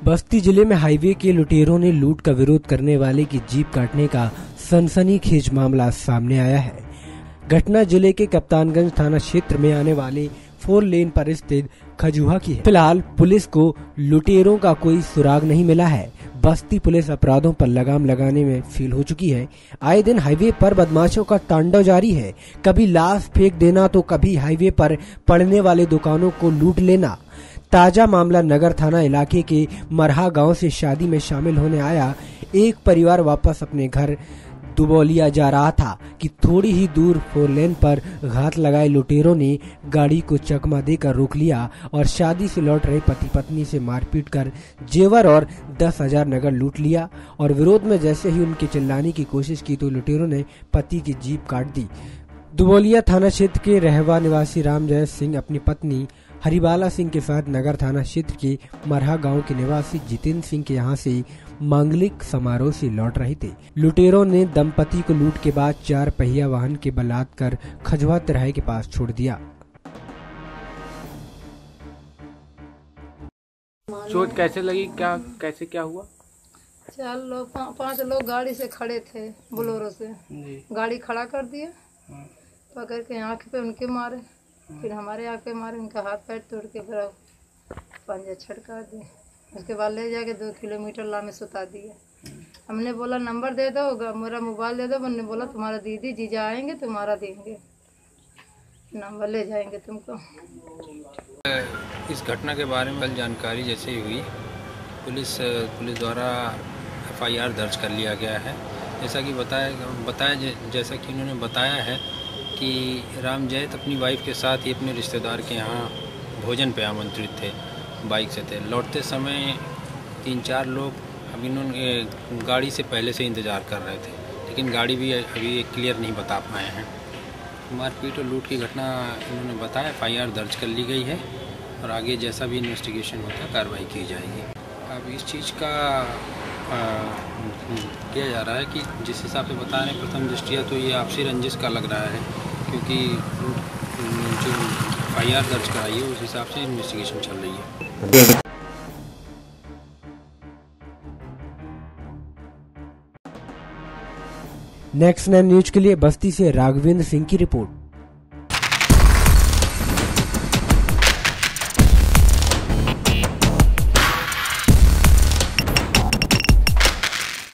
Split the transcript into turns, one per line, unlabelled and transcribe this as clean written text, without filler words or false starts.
बस्ती जिले में हाईवे के लुटेरों ने लूट का विरोध करने वाले की जीप काटने का सनसनीखेज मामला सामने आया है। घटना जिले के कप्तानगंज थाना क्षेत्र में आने वाले 4 लेन पर स्थित खजुहा की है। फिलहाल पुलिस को लुटेरों का कोई सुराग नहीं मिला है। बस्ती पुलिस अपराधों पर लगाम लगाने में फेल हो चुकी है। आए दिन हाईवे पर बदमाशों का तांडव जारी है। कभी लाश फेंक देना तो कभी हाईवे पर पड़ने वाले दुकानों को लूट लेना। ताजा मामला नगर थाना इलाके के मरहा गांव से शादी में शामिल होने आया एक परिवार वापस अपने घर दुबौलिया जा रहा था कि थोड़ी ही दूर 4 लेन पर घात लगाए लुटेरों ने गाड़ी को चकमा देकर रोक लिया और शादी से लौट रहे पति पत्नी से मारपीट कर जेवर और 10,000 नगद लूट लिया। और विरोध में जैसे ही उनके चिल्लाने की कोशिश की तो लुटेरों ने पति की जीप काट दी। दुबौलिया थाना क्षेत्र के रहवा निवासी रामजय सिंह अपनी पत्नी हरिबाला सिंह के साथ नगर थाना क्षेत्र के मरहा गांव के निवासी जितेंद्र सिंह के यहां से मांगलिक समारोह से लौट रहे थे। लुटेरों ने दंपति को लूट के बाद 4 पहिया वाहन के बलात्कार खजुहा तिराहे के पास छोड़ दिया।
चोट कैसे लगी, कैसे क्या हुआ?
5 लोग गाड़ी से खड़े थे, बोलेरो से गाड़ी खड़ा कर दिया, पकड़ के आँख पे उनके मारे, फिर हमारे आँख पे मारे, उनका हाथ पैर तोड़ के फिर पंजा छटका दिए। उसके बाद ले जाके 2 किलोमीटर ला में सुता दिया। हमने बोला नंबर दे दो, मेरा मोबाइल दे दो। उन्होंने बोला तुम्हारा दीदी जीजा आएंगे तुम्हारा देंगे नंबर, ले जाएंगे तुमको।
इस घटना के बारे में कल जानकारी जैसे ही हुई, पुलिस द्वारा FIR दर्ज कर लिया गया है। जैसा कि जैसा कि उन्होंने बताया है कि रामजैत अपनी वाइफ के साथ ही अपने रिश्तेदार के यहाँ भोजन पे आमंत्रित थे, बाइक से थे। लौटते समय 3-4 लोग अभी इन्होंने गाड़ी से पहले से इंतज़ार कर रहे थे, लेकिन गाड़ी भी अभी क्लियर नहीं बता पाए हैं। मारपीट और लूट की घटना इन्होंने बताया, FIR दर्ज कर ली गई है और आगे जैसा भी इन्वेस्टिगेशन होता है कार्रवाई की जाएगी। अब इस चीज़ का किया जा रहा है कि जिस हिसाब से बता रहे हैं प्रथम दृष्टिया तो ये आपसी रंजिश का लग रहा है, क्योंकि जो FIR दर्ज कराई है उस हिसाब से इन्वेस्टिगेशन चल रही है।
नेक्स्ट 9 न्यूज के लिए बस्ती से राघवेंद्र सिंह की रिपोर्ट।